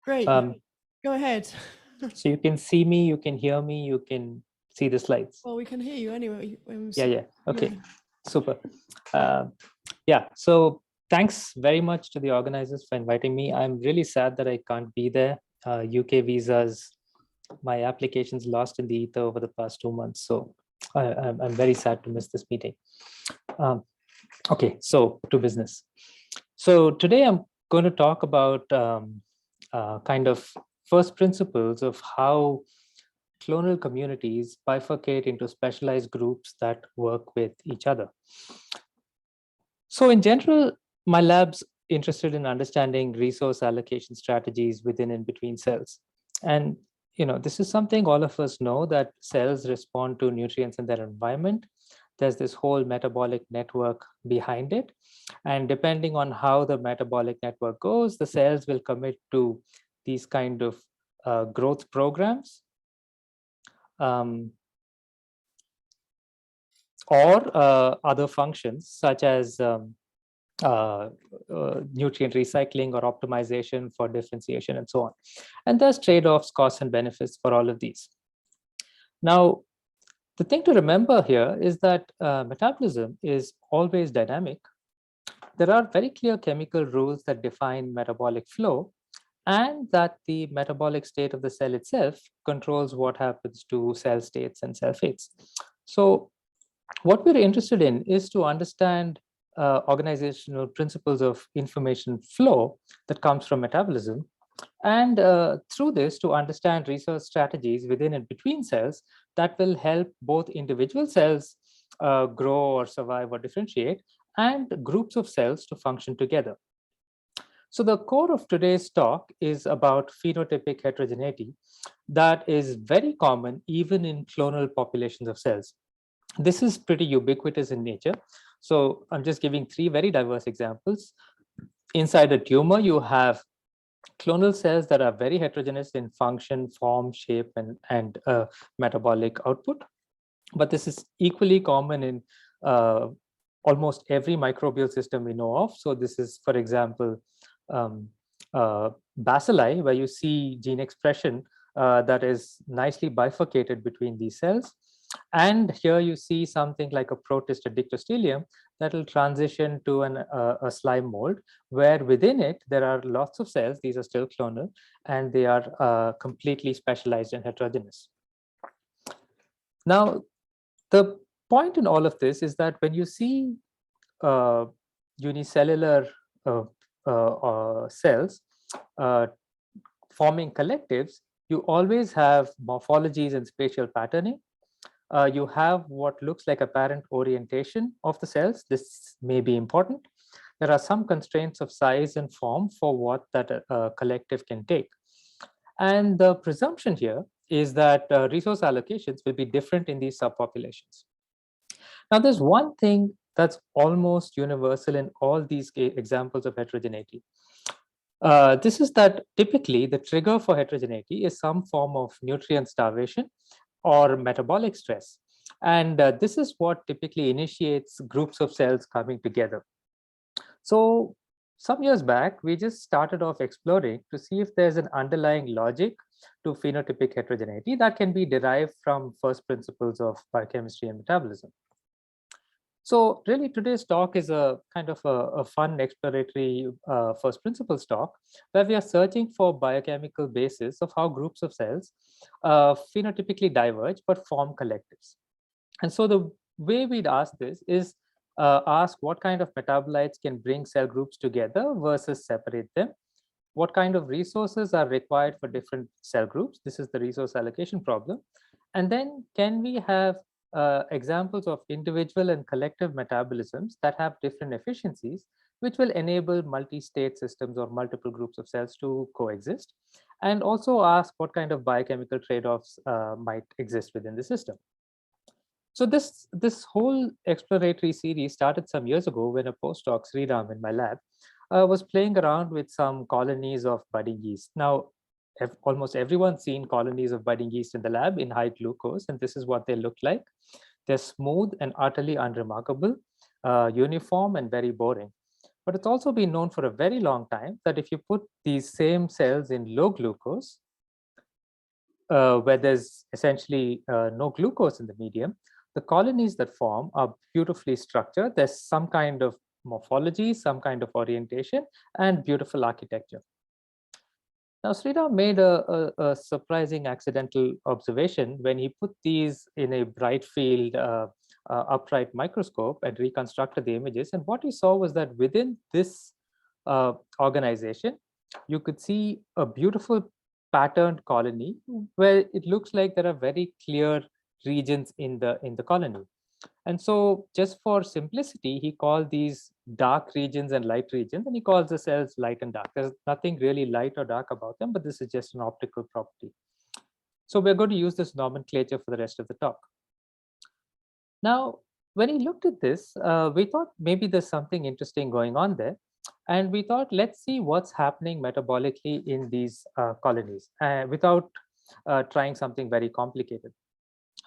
Great. Go ahead. So you can see me, you can hear me, you can see the slides. Well, we can hear you anyway. Yeah. Okay, super. Yeah, so thanks very much to the organizers for inviting me. I'm really sad that I can't be there. UK visas, my application's lost in the ether over the past 2 months. So I'm very sad to miss this meeting. Okay, so to business. So today I'm going to talk about kind of first principles of how clonal communities bifurcate into specialized groups that work with each other. So in general, my lab's interested in understanding resource allocation strategies within and between cells. And this is something all of us know, that cells respond to nutrients in their environment. There's this whole metabolic network behind it. And depending on how the metabolic network goes, the cells will commit to these kind of growth programs. Or other functions such as nutrient recycling or optimization for differentiation and so on. And there's trade-offs, costs, and benefits for all of these. Now, the thing to remember here is that metabolism is always dynamic. There are very clear chemical rules that define metabolic flow, and that the metabolic state of the cell itself controls what happens to cell states and cell fates. So what we're interested in is to understand organizational principles of information flow that comes from metabolism, and through this to understand research strategies within and between cells that will help both individual cells grow or survive or differentiate, and groups of cells to function together. So the core of today's talk is about phenotypic heterogeneity that is very common even in clonal populations of cells. This is pretty ubiquitous in nature. So I'm just giving 3 very diverse examples. Inside a tumor, you have clonal cells that are very heterogeneous in function, form, shape, and metabolic output. But this is equally common in almost every microbial system we know of. So this is, for example, bacilli, where you see gene expression that is nicely bifurcated between these cells. And here you see something like a protist, a dictyostelium, that will transition to a slime mold, where within it there are lots of cells. These are still clonal, and they are completely specialized and heterogeneous. Now, the point in all of this is that when you see unicellular cells forming collectives, you always have morphologies and spatial patterning. You have what looks like apparent orientation of the cells. This may be important. There are some constraints of size and form for what that collective can take. And the presumption here is that resource allocations will be different in these subpopulations. Now, there's one thing that's almost universal in all these examples of heterogeneity. This is that typically the trigger for heterogeneity is some form of nutrient starvation or metabolic stress. And this is what typically initiates groups of cells coming together. So some years back, we just started off exploring to see if there's an underlying logic to phenotypic heterogeneity that can be derived from first principles of biochemistry and metabolism. So really today's talk is a kind of a fun exploratory first principles talk, where we are searching for biochemical basis of how groups of cells phenotypically diverge but form collectives. And so the way we'd ask this is ask what kind of metabolites can bring cell groups together versus separate them. What kind of resources are required for different cell groups? This is the resource allocation problem. And then can we have examples of individual and collective metabolisms that have different efficiencies, which will enable multi-state systems or multiple groups of cells to coexist, and also ask what kind of biochemical trade-offs might exist within the system. So this whole exploratory series started some years ago when a postdoc, Sriram, in my lab, was playing around with some colonies of budding yeast. Now, almost everyone's seen colonies of budding yeast in the lab in high glucose, and this is what they look like. They're smooth and utterly unremarkable, uniform and very boring. But it's also been known for a very long time that if you put these same cells in low glucose, where there's essentially no glucose in the medium, the colonies that form are beautifully structured. There's some kind of morphology, some kind of orientation, and beautiful architecture. Now, Sridhar made a surprising accidental observation when he put these in a bright field upright microscope and reconstructed the images. And what he saw was that within this organization, you could see a beautiful patterned colony where it looks like there are very clear regions in the colony. And so just for simplicity, he called these dark regions and light regions, and he calls the cells light and dark. There's nothing really light or dark about them, but this is just an optical property. So we're going to use this nomenclature for the rest of the talk. Now, when he looked at this, we thought maybe there's something interesting going on there. And we thought, let's see what's happening metabolically in these colonies without trying something very complicated.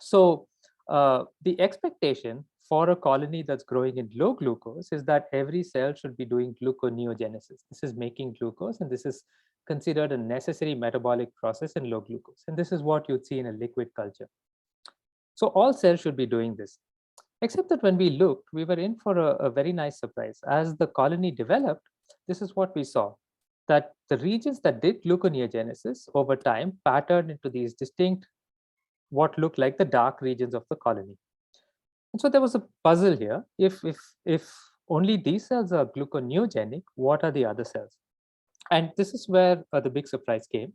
So the expectation for a colony that's growing in low glucose is that every cell should be doing gluconeogenesis. This is making glucose, and this is considered a necessary metabolic process in low glucose. And this is what you'd see in a liquid culture. So all cells should be doing this. Except that when we looked, we were in for a very nice surprise. As the colony developed, this is what we saw, that the regions that did gluconeogenesis over time patterned into these distinct, what looked like the dark regions of the colony. And so there was a puzzle here. If only these cells are gluconeogenic, what are the other cells? And this is where the big surprise came.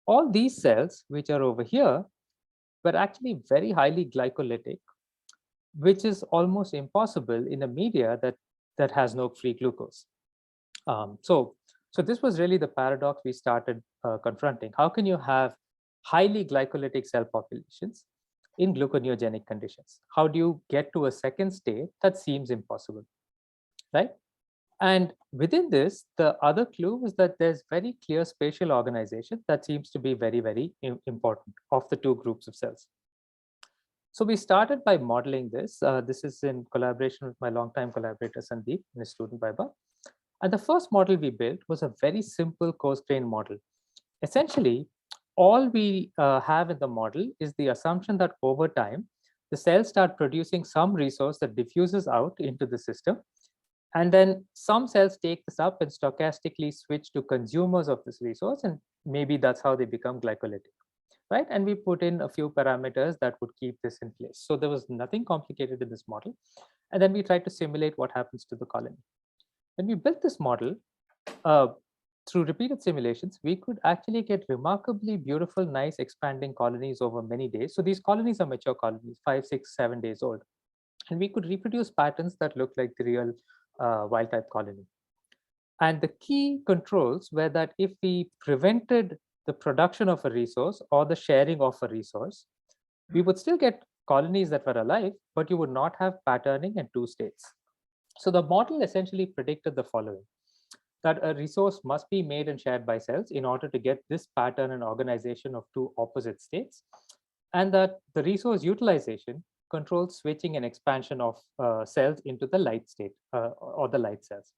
All these cells, which are over here, were actually very highly glycolytic, which is almost impossible in a media that has no free glucose. So this was really the paradox we started confronting. How can you have highly glycolytic cell populations in gluconeogenic conditions? How do you get to a second state? That seems impossible, right? And within this, the other clue is that there's very clear spatial organization that seems to be very, very important of the two groups of cells. So we started by modeling this. This is in collaboration with my longtime collaborator, Sandeep, and his student, Baiba. And the first model we built was a very simple coarse-grained model. Essentially, all we have in the model is the assumption that over time, the cells start producing some resource that diffuses out into the system. And then some cells take this up and stochastically switch to consumers of this resource. And maybe that's how they become glycolytic, right? And we put in a few parameters that would keep this in place. So there was nothing complicated in this model. And then we tried to simulate what happens to the colony. When we built this model, through repeated simulations, we could actually get remarkably beautiful, nice expanding colonies over many days. So these colonies are mature colonies, 5, 6, 7 days old. And we could reproduce patterns that look like the real wild type colony. And the key controls were that if we prevented the production of a resource or the sharing of a resource, we would still get colonies that were alive, but you would not have patterning in two states. So the model essentially predicted the following, that a resource must be made and shared by cells in order to get this pattern and organization of two opposite states, and that the resource utilization controls switching and expansion of cells into the light state or the light cells.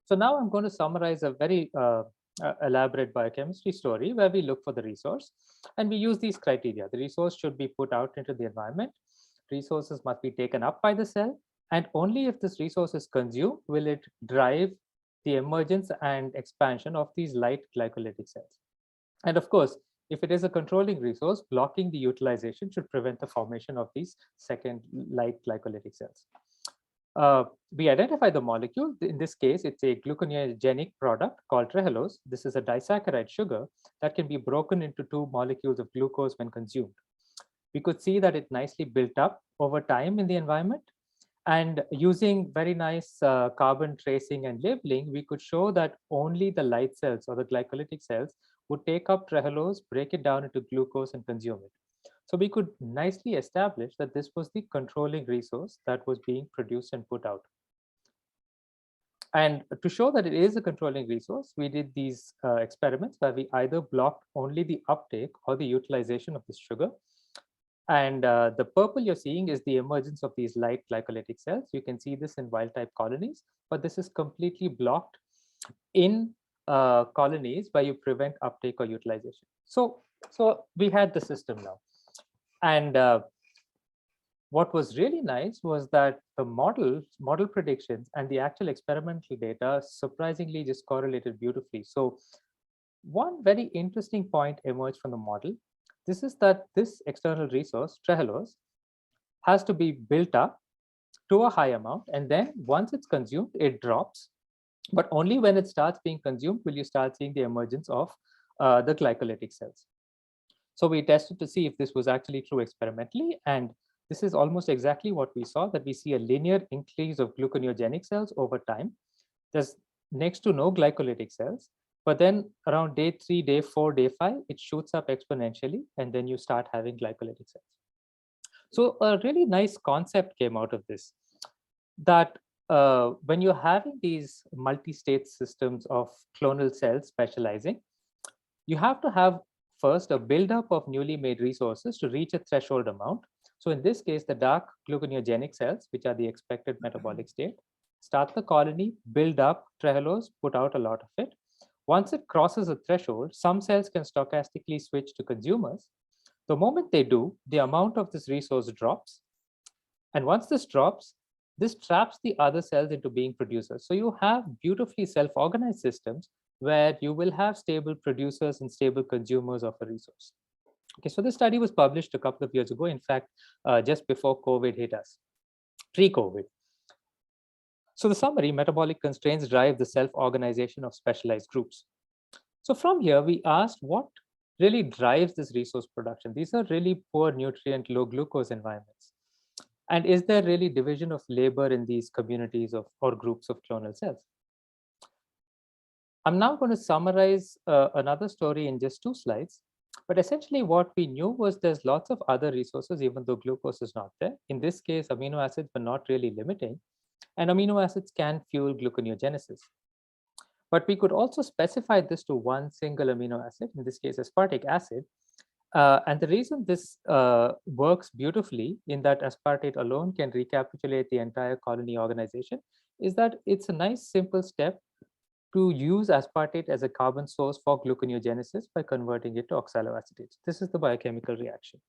So now I'm going to summarize a very elaborate biochemistry story where we look for the resource and we use these criteria. The resource should be put out into the environment. Resources must be taken up by the cell, and only if this resource is consumed will it drive the emergence and expansion of these light glycolytic cells. And of course, if it is a controlling resource, blocking the utilization should prevent the formation of these second light glycolytic cells. We identify the molecule. In this case, it's a gluconeogenic product called trehalose. This is a disaccharide sugar that can be broken into two molecules of glucose when consumed. We could see that it nicely built up over time in the environment. And using very nice carbon tracing and labeling, we could show that only the light cells or the glycolytic cells would take up trehalose, break it down into glucose, and consume it. So we could nicely establish that this was the controlling resource that was being produced and put out. And to show that it is a controlling resource, we did these experiments where we either blocked only the uptake or the utilization of this sugar. And the purple you're seeing is the emergence of these light glycolytic cells. You can see this in wild type colonies, but this is completely blocked in colonies where you prevent uptake or utilization. So we had the system now. And what was really nice was that the model predictions and the actual experimental data surprisingly just correlated beautifully. So one very interesting point emerged from the model. This is that this external resource, trehalose, has to be built up to a high amount, and then once it's consumed, it drops. But only when it starts being consumed will you start seeing the emergence of the glycolytic cells. So we tested to see if this was actually true experimentally, and this is almost exactly what we saw, that we see a linear increase of gluconeogenic cells over time. There's next to no glycolytic cells, but then around day 3, day 4, day 5, it shoots up exponentially, and then you start having glycolytic cells. So a really nice concept came out of this, that when you're having these multi-state systems of clonal cells specializing, you have to have first a buildup of newly made resources to reach a threshold amount. So in this case, the dark gluconeogenic cells, which are the expected metabolic state, start the colony, build up trehalose, put out a lot of it. Once it crosses a threshold, some cells can stochastically switch to consumers. The moment they do, the amount of this resource drops. And once this drops, this traps the other cells into being producers. So you have beautifully self-organized systems where you will have stable producers and stable consumers of a resource. Okay, so this study was published a couple of years ago, in fact, just before COVID hit us, pre-COVID. So the summary, metabolic constraints drive the self-organization of specialized groups. So from here, we asked what really drives this resource production. These are really poor nutrient, low glucose environments. And is there really division of labor in these communities of or groups of clonal cells? I'm now going to summarize another story in just 2 slides. But essentially what we knew was there's lots of other resources, even though glucose is not there. In this case, amino acids were not really limiting, and amino acids can fuel gluconeogenesis. But we could also specify this to one single amino acid, in this case, aspartic acid. And the reason this works beautifully in that aspartate alone can recapitulate the entire colony organization is that it's a nice simple step to use aspartate as a carbon source for gluconeogenesis by converting it to oxaloacetate. This is the biochemical reaction.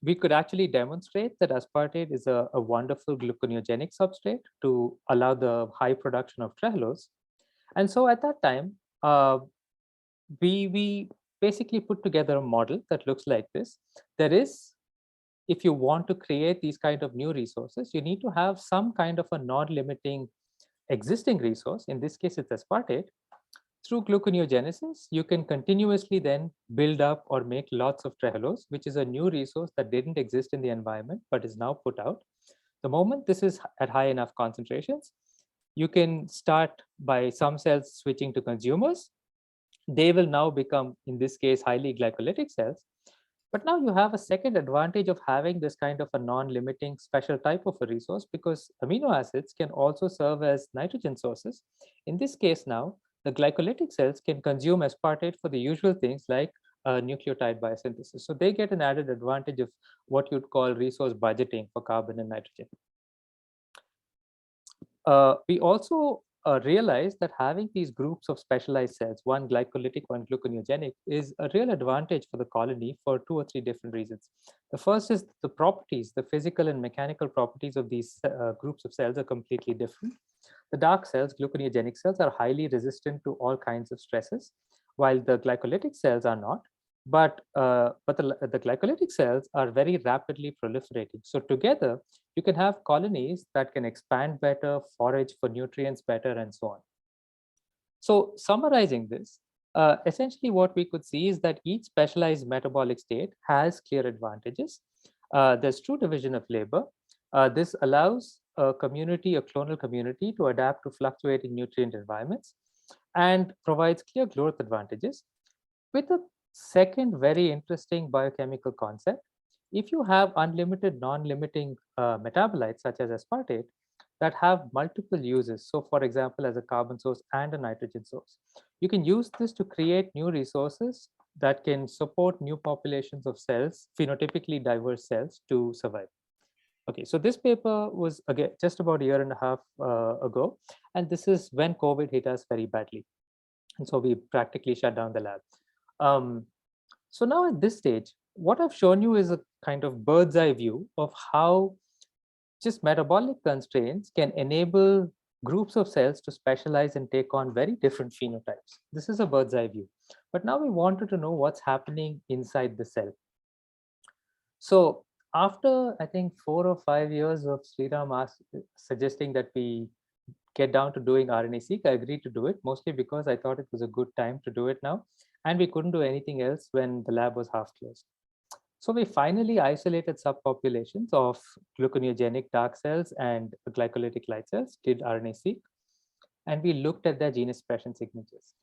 We could actually demonstrate that aspartate is a wonderful gluconeogenic substrate to allow the high production of trehalose. And so at that time, we basically put together a model that looks like this. There is, if you want to create these kind of new resources, you need to have some kind of a non-limiting existing resource. In this case, it's aspartate. Through gluconeogenesis, you can continuously then build up or make lots of trehalose, which is a new resource that didn't exist in the environment, but is now put out. The moment this is at high enough concentrations, you can start by some cells switching to consumers. They will now become, in this case, highly glycolytic cells. But now you have a second advantage of having this kind of a non-limiting special type of a resource, because amino acids can also serve as nitrogen sources. In this case now, the glycolytic cells can consume aspartate for the usual things like nucleotide biosynthesis. So they get an added advantage of what you'd call resource budgeting for carbon and nitrogen. We also realized that having these groups of specialized cells, one glycolytic, one gluconeogenic, is a real advantage for the colony for 2 or 3 different reasons. The first is the properties, the physical and mechanical properties of these groups of cells are completely different. The dark cells, gluconeogenic cells, are highly resistant to all kinds of stresses, while the glycolytic cells are not. But the glycolytic cells are very rapidly proliferating. So together, you can have colonies that can expand better, forage for nutrients better, and so on. So summarizing this, essentially what we could see is that each specialized metabolic state has clear advantages. There's true division of labor. This allows a community, a clonal community, to adapt to fluctuating nutrient environments and provides clear growth advantages. With a second very interesting biochemical concept, if you have unlimited non-limiting metabolites such as aspartate that have multiple uses, so for example as a carbon source and a nitrogen source, you can use this to create new resources that can support new populations of cells, phenotypically diverse cells, to survive. Okay, so this paper was again just about a year and a half ago, and this is when COVID hit us very badly, and so we practically shut down the lab. So now at this stage, what I've shown you is a kind of bird's eye view of how just metabolic constraints can enable groups of cells to specialize and take on very different phenotypes. This is a bird's eye view. But now we wanted to know what's happening inside the cell. So after, I think, 4 or 5 years of Sriram suggesting that we get down to doing RNA-seq, I agreed to do it, mostly because I thought it was a good time to do it now. And we couldn't do anything else when the lab was half closed. So we finally isolated subpopulations of gluconeogenic dark cells and glycolytic light cells, did RNA-seq, and we looked at their gene expression signatures.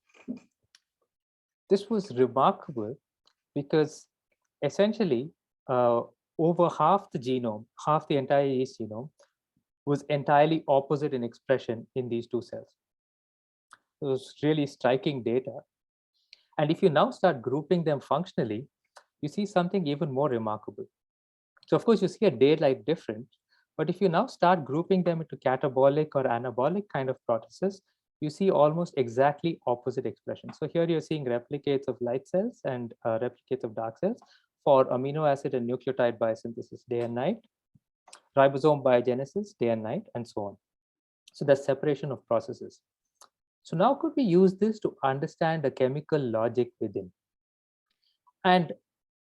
This was remarkable because essentially over half the genome, half the entire yeast genome, was entirely opposite in expression in these two cells. It was really striking data. And if you now start grouping them functionally, you see something even more remarkable. So of course you see a daylight difference, but if you now start grouping them into catabolic or anabolic kind of processes, you see almost exactly opposite expression. So here you're seeing replicates of light cells and replicates of dark cells for amino acid and nucleotide biosynthesis day and night, ribosome biogenesis day and night, and so on. So there's separation of processes. So now could we use this to understand the chemical logic within? And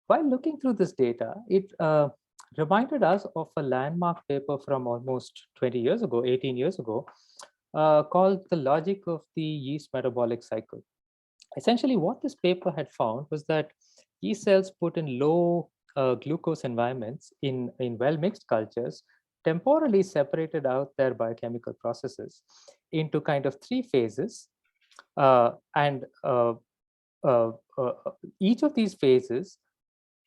while looking through this data, it reminded us of a landmark paper from almost 20 years ago, 18 years ago, called The Logic of the Yeast Metabolic Cycle. Essentially, what this paper had found was that yeast cells put in low glucose environments in well-mixed cultures temporarily separated out their biochemical processes into kind of 3 phases. And each of these phases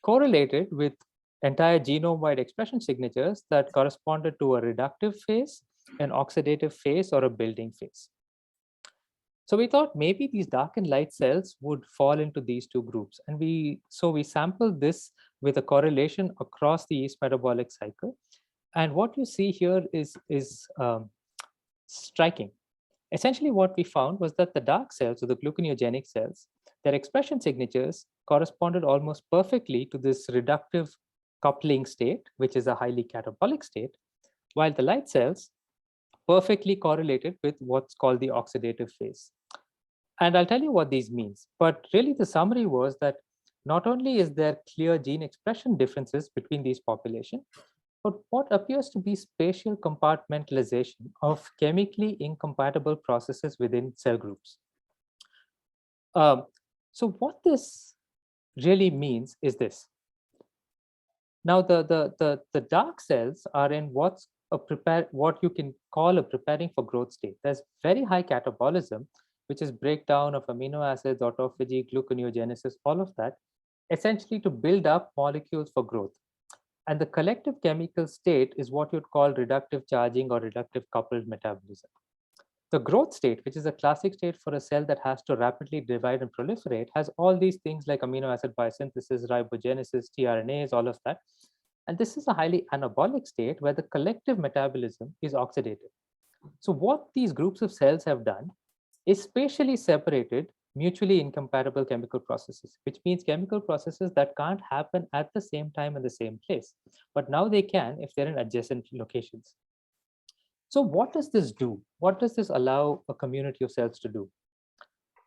correlated with entire genome-wide expression signatures that corresponded to a reductive phase, an oxidative phase, or a building phase. So we thought maybe these dark and light cells would fall into these two groups. And we sampled this with a correlation across the yeast metabolic cycle. And what you see here is striking. Essentially, what we found was that the dark cells, or the gluconeogenic cells, their expression signatures corresponded almost perfectly to this reductive coupling state, which is a highly catabolic state, while the light cells perfectly correlated with what's called the oxidative phase. And I'll tell you what these means. But really, the summary was that not only is there clear gene expression differences between these populations, but what appears to be spatial compartmentalization of chemically incompatible processes within cell groups. So what this really means is this. Now, the dark cells are in what you can call a preparing for growth state. There's very high catabolism, which is breakdown of amino acids, autophagy, gluconeogenesis, all of that, essentially to build up molecules for growth. And the collective chemical state is what you'd call reductive charging or reductive coupled metabolism. The growth state, which is a classic state for a cell that has to rapidly divide and proliferate, has all these things like amino acid biosynthesis, ribogenesis, tRNAs, all of that. And this is a highly anabolic state where the collective metabolism is oxidative. So what these groups of cells have done is spatially separated mutually incompatible chemical processes, which means chemical processes that can't happen at the same time in the same place. But now they can if they're in adjacent locations. So what does this do? What does this allow a community of cells to do?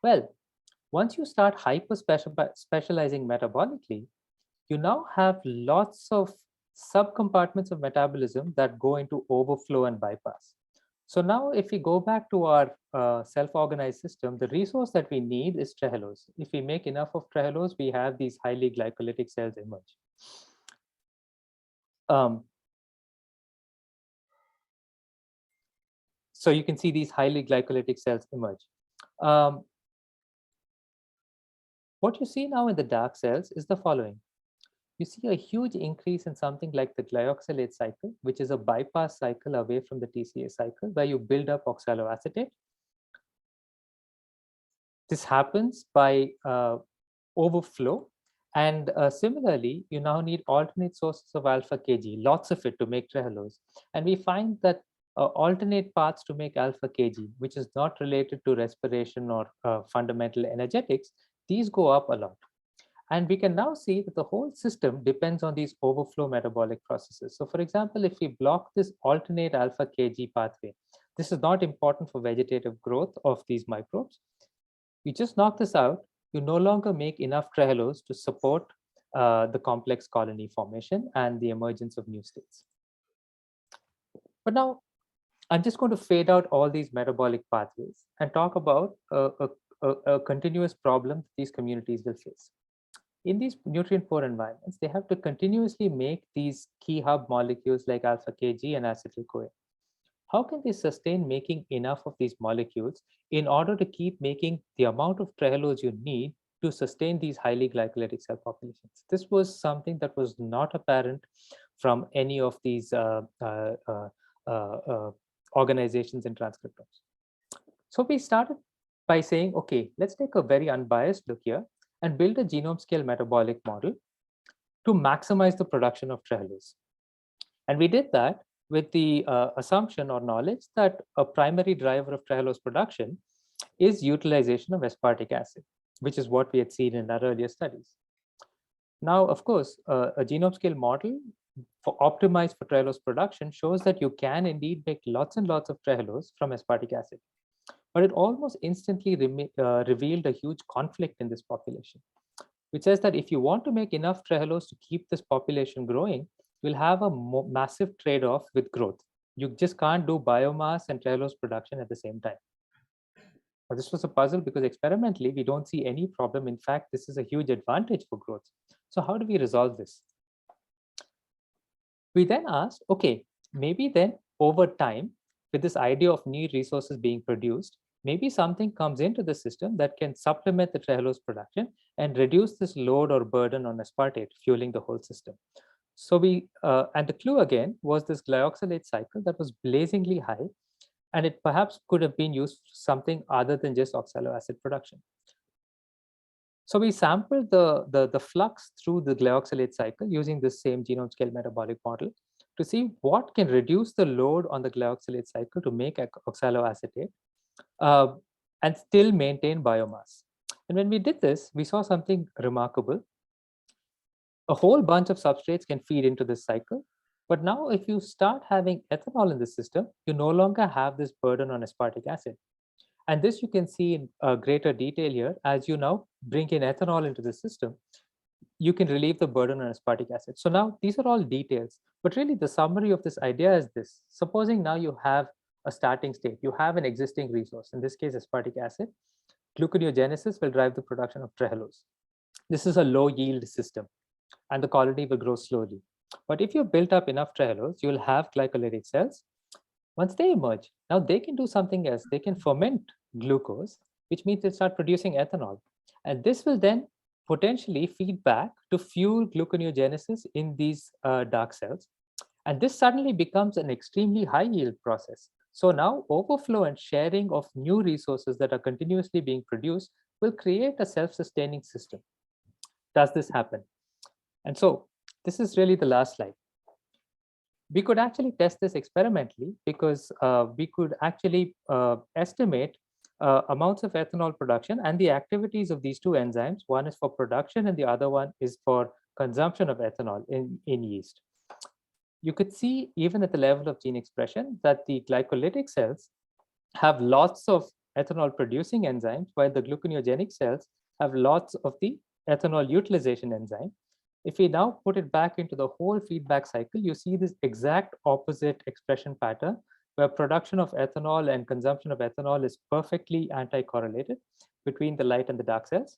Well, once you start hyper-specializing metabolically, you now have lots of subcompartments of metabolism that go into overflow and bypass. So now if we go back to our self-organized system, the resource that we need is trehalose. If we make enough of trehalose, we have these highly glycolytic cells emerge. So you can see these highly glycolytic cells emerge. What you see now in the dark cells is the following. You see a huge increase in something like the glyoxylate cycle, which is a bypass cycle away from the TCA cycle, where you build up oxaloacetate. This happens by overflow. And similarly, you now need alternate sources of alpha Kg, lots of it, to make trehalose. And we find that alternate paths to make alpha Kg, which is not related to respiration or fundamental energetics, these go up a lot. And we can now see that the whole system depends on these overflow metabolic processes. So for example, if we block this alternate alpha Kg pathway, this is not important for vegetative growth of these microbes. You just knock this out, you no longer make enough trehalose to support the complex colony formation and the emergence of new states. But now I'm just going to fade out all these metabolic pathways and talk about a continuous problem that these communities will face. In these nutrient-poor environments, they have to continuously make these key hub molecules like alpha Kg and acetyl-CoA. How can they sustain making enough of these molecules in order to keep making the amount of trehalose you need to sustain these highly glycolytic cell populations? This was something that was not apparent from any of these organizations and transcriptomes. So we started by saying, okay, let's take a very unbiased look here and build a genome-scale metabolic model to maximize the production of trehalose. And we did that with the assumption or knowledge that a primary driver of trehalose production is utilization of aspartic acid, which is what we had seen in our earlier studies. Now, of course, a genome-scale model optimized for trehalose production shows that you can indeed make lots and lots of trehalose from aspartic acid. But it almost instantly revealed a huge conflict in this population, which says that if you want to make enough trehalose to keep this population growing, you'll have a massive trade-off with growth. You just can't do biomass and trehalose production at the same time. Now, this was a puzzle because experimentally, we don't see any problem. In fact, this is a huge advantage for growth. So how do we resolve this? We then asked, okay, maybe then over time, with this idea of new resources being produced, maybe something comes into the system that can supplement the trehalose production and reduce this load or burden on aspartate, fueling the whole system. So and the clue again was this glyoxylate cycle that was blazingly high, and it perhaps could have been used for something other than just oxaloacid production. So we sampled the flux through the glyoxylate cycle using this same genome-scale metabolic model to see what can reduce the load on the glyoxylate cycle to make oxaloacetate and still maintain biomass. And when we did this, we saw something remarkable. A whole bunch of substrates can feed into this cycle. But now if you start having ethanol in the system, you no longer have this burden on aspartic acid. And this you can see in greater detail here. As you now bring in ethanol into the system, you can relieve the burden on aspartic acid. So now these are all details, but really the summary of this idea is this. Supposing now you have a starting state, you have an existing resource, in this case aspartic acid. Gluconeogenesis will drive the production of trehalose. This is a low yield system and the colony will grow slowly. But if you built up enough trehalose, you'll have glycolytic cells. Once they emerge, now they can do something else. They can ferment glucose, which means they start producing ethanol. And this will then potentially feed back to fuel gluconeogenesis in these dark cells. And this suddenly becomes an extremely high yield process. So now overflow and sharing of new resources that are continuously being produced will create a self-sustaining system. Does this happen? And so this is really the last slide. We could actually test this experimentally because we could actually estimate amounts of ethanol production and the activities of these two enzymes. One is for production and the other one is for consumption of ethanol in yeast. You could see even at the level of gene expression that the glycolytic cells have lots of ethanol producing enzymes, while the gluconeogenic cells have lots of the ethanol utilization enzyme. If we now put it back into the whole feedback cycle, you see this exact opposite expression pattern where production of ethanol and consumption of ethanol is perfectly anti-correlated between the light and the dark cells.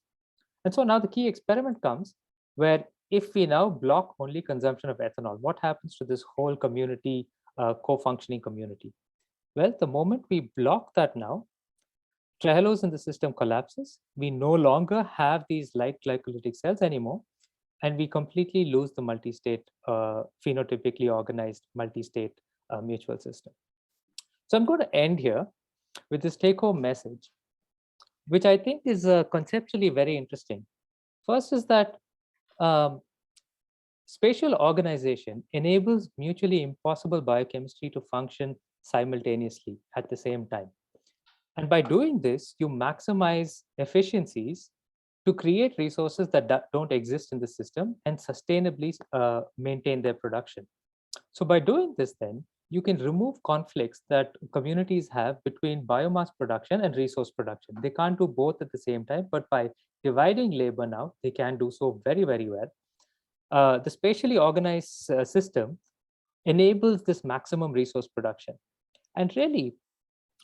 And so now the key experiment comes where if we now block only consumption of ethanol, what happens to this whole community, co-functioning community? Well, the moment we block that now, trehalose in the system collapses. We no longer have these light glycolytic cells anymore, and we completely lose the multi-state, phenotypically organized multi-state mutual system. So I'm going to end here with this take-home message, which I think is conceptually very interesting. First is that um, spatial organization enables mutually impossible biochemistry to function simultaneously at the same time. And by doing this, you maximize efficiencies to create resources that don't exist in the system and sustainably maintain their production. So by doing this, then you can remove conflicts that communities have between biomass production and resource production. They can't do both at the same time, but by dividing labor now, they can do so very, very well. The spatially organized system enables this maximum resource production. And really,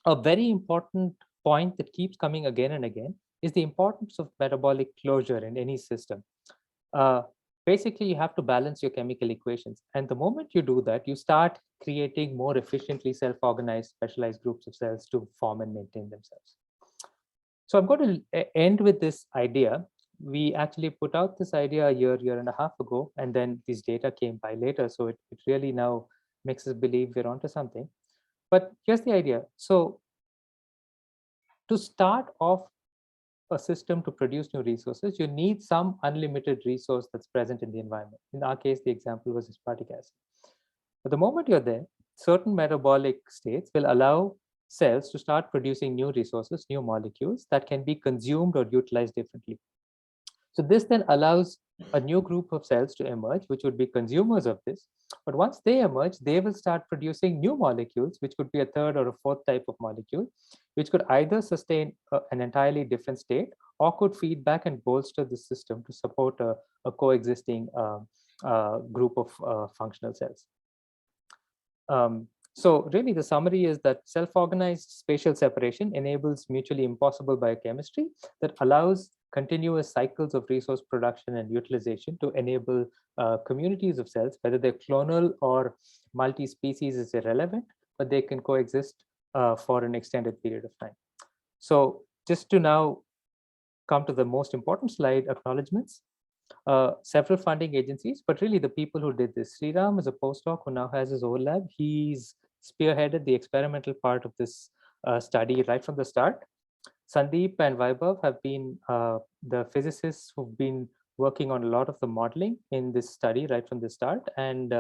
a very important point that keeps coming again and again is the importance of metabolic closure in any system. Uh, Basically, you have to balance your chemical equations. And the moment you do that, you start creating more efficiently self-organized, specialized groups of cells to form and maintain themselves. So I'm going to end with this idea. We actually put out this idea a year and a half ago, and then these data came by later. So it really now makes us believe we're onto something. But here's the idea. So to start off a system to produce new resources, you need some unlimited resource that's present in the environment. In our case, the example was aspartic acid. But the moment you're there, certain metabolic states will allow cells to start producing new resources, new molecules that can be consumed or utilized differently. So this then allows a new group of cells to emerge, which would be consumers of this. But once they emerge, they will start producing new molecules, which could be a third or a fourth type of molecule, which could either sustain an entirely different state or could feed back and bolster the system to support a coexisting group of functional cells. So really the summary is that self-organized spatial separation enables mutually impossible biochemistry that allows continuous cycles of resource production and utilization to enable communities of cells, whether they're clonal or multi-species is irrelevant, but they can coexist for an extended period of time. So just to now come to the most important slide, acknowledgements. Several funding agencies, but really the people who did this. Sriram is a postdoc who now has his own lab. He's spearheaded the experimental part of this study right from the start. Sandeep and Vaibhav have been the physicists who've been working on a lot of the modeling in this study right from the start. And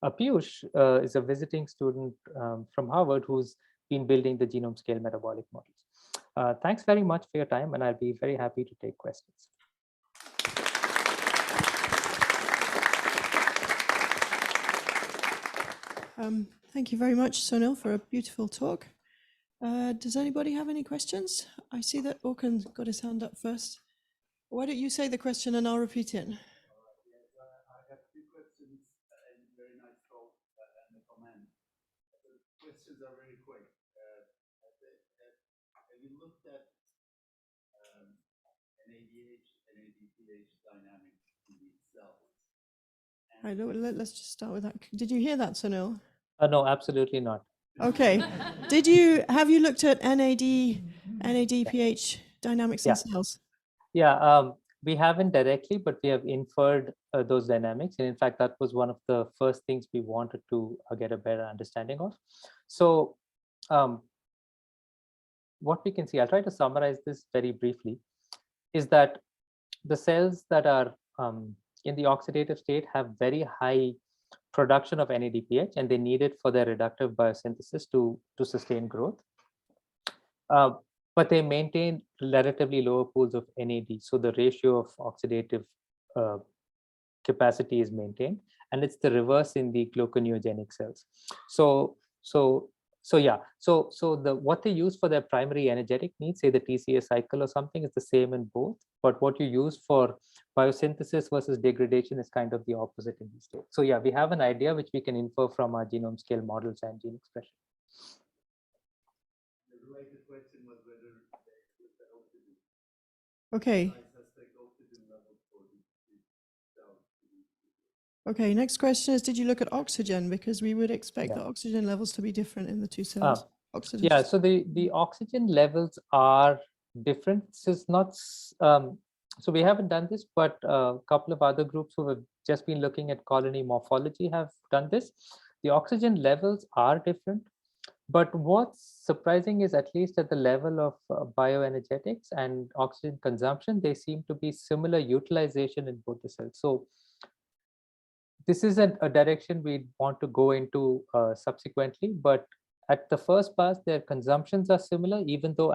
Piyush is a visiting student from Harvard who's been building the genome-scale metabolic models. Thanks very much for your time, and I'll be very happy to take questions. Thank you very much, Sunil, for a beautiful talk. Does anybody have any questions? I see that Orkan's got his hand up first. Why don't you say the question and I'll repeat it? I have two questions and very nice talk and a comment. The questions are very quick. Have you looked at NADH, NADPH dynamics in these cells? I know. Let's just start with that. Did you hear that, Sunil? No, absolutely not. Okay. Have you looked at NADPH dynamics in cells? Yeah, we haven't directly, but we have inferred those dynamics. And in fact, that was one of the first things we wanted to get a better understanding of. So what we can see, I'll try to summarize this very briefly, is that the cells that are in the oxidative state have very high production of NADPH, and they need it for their reductive biosynthesis to sustain growth. But they maintain relatively lower pools of NAD, so the ratio of oxidative capacity is maintained, and it's the reverse in the gluconeogenic cells. So what they use for their primary energetic needs, say the TCA cycle or something, is the same in both. But what you use for biosynthesis versus degradation is kind of the opposite in these states. So yeah, we have an idea which we can infer from our genome scale models and gene expression. The related question was whether they looked at oxygen. Okay. Okay, next question is, did you look at oxygen? Because we would expect the oxygen levels to be different in the two cells. Yeah, so the oxygen levels are different. This is not, so we haven't done this, but a couple of other groups who have just been looking at colony morphology have done this. The oxygen levels are different, But what's surprising is, at least at the level of bioenergetics and oxygen consumption, they seem to be similar utilization in both the cells. So this is a direction we want to go into subsequently, but at the first pass, their consumptions are similar, even though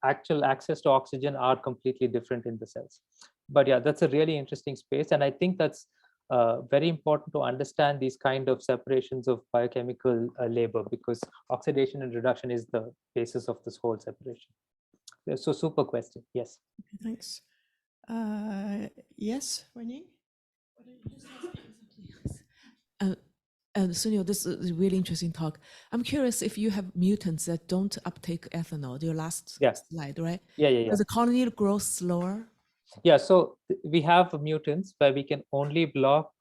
actual access to oxygen are completely different in the cells. But yeah, that's a really interesting space. And I think that's very important to understand these kind of separations of biochemical labor, because oxidation and reduction is the basis of this whole separation. So super question. Yes. Thanks. Yes, Wenyi? Why don't you just ask it? And Sunil, this is a really interesting talk. I'm curious if you have mutants that don't uptake ethanol, your last slide, right? Yeah. Does the colony grow slower? Yeah, so we have mutants where we can only block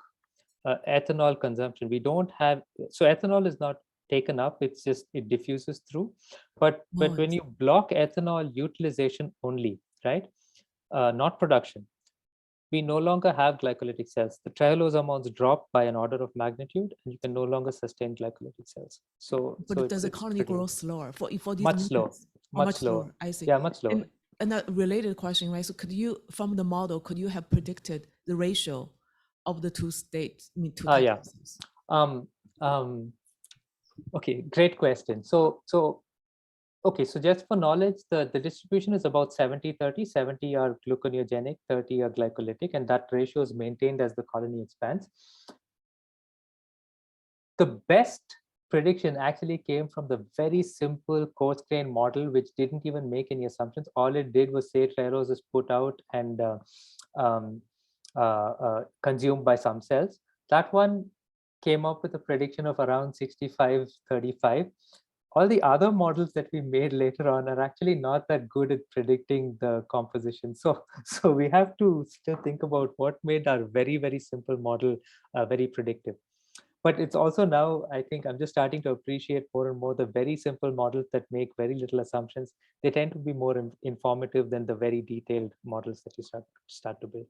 ethanol consumption. We don't have, so ethanol is not taken up, it's just, it diffuses through. But when you block ethanol utilization only, right? Not production, we no longer have glycolytic cells. The triallose amounts drop by an order of magnitude, and you can no longer sustain glycolytic cells. But does the colony grow slower for these much slower? Much slower. I see. Yeah, much slower. And a related question, right? So could you, from the model, could you have predicted the ratio of the two states? I mean, two types of cells? Okay, great question. Okay, so just for knowledge, the distribution is about 70-30. 70 are gluconeogenic, 30 are glycolytic, and that ratio is maintained as the colony expands. The best prediction actually came from the very simple coarse-grained model, which didn't even make any assumptions. All it did was say triallose is put out and consumed by some cells. That one came up with a prediction of around 65-35. All the other models that we made later on are actually not that good at predicting the composition. So we have to still think about what made our very, very simple model very predictive. But it's also now, I think I'm just starting to appreciate more and more the very simple models that make very little assumptions. They tend to be more informative than the very detailed models that you start to build.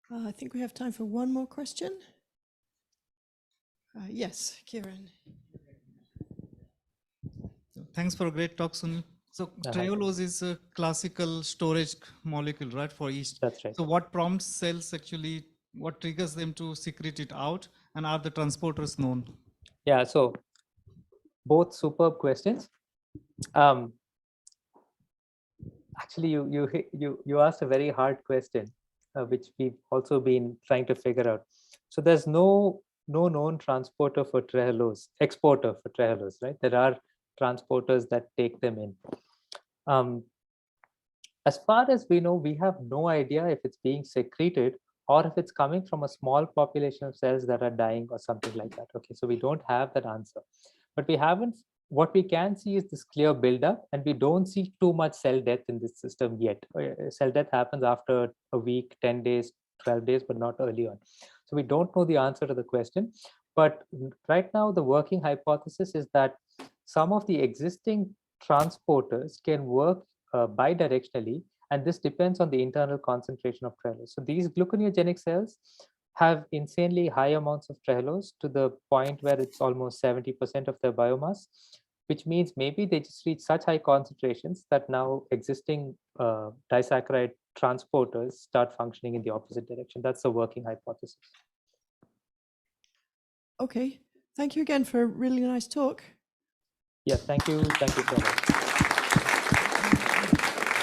I think we have time for one more question. Yes, Kieran. Thanks for a great talk, Sunil. So triallose is a classical storage molecule, right, for yeast? That's right. So what prompts cells actually, what triggers them to secrete it out, and are the transporters known? Yeah, so both superb questions. Actually, you asked a very hard question, which we've also been trying to figure out. So there's no known transporter for triallose, exporter for triallose, right? There are transporters that take them in. As far as we know, we have no idea if it's being secreted or if it's coming from a small population of cells that are dying or something like that. Okay, so we don't have that answer. But we haven't, what we can see is this clear buildup, and we don't see too much cell death in this system yet. Cell death happens after a week, 10 days, 12 days, but not early on. So we don't know the answer to the question. But right now, the working hypothesis is that some of the existing transporters can work bidirectionally, and this depends on the internal concentration of triallose. So these gluconeogenic cells have insanely high amounts of triallose, to the point where it's almost 70% of their biomass, which means maybe they just reach such high concentrations that now existing disaccharide transporters start functioning in the opposite direction. That's the working hypothesis. Okay, thank you again for a really nice talk. Yeah, thank you so much.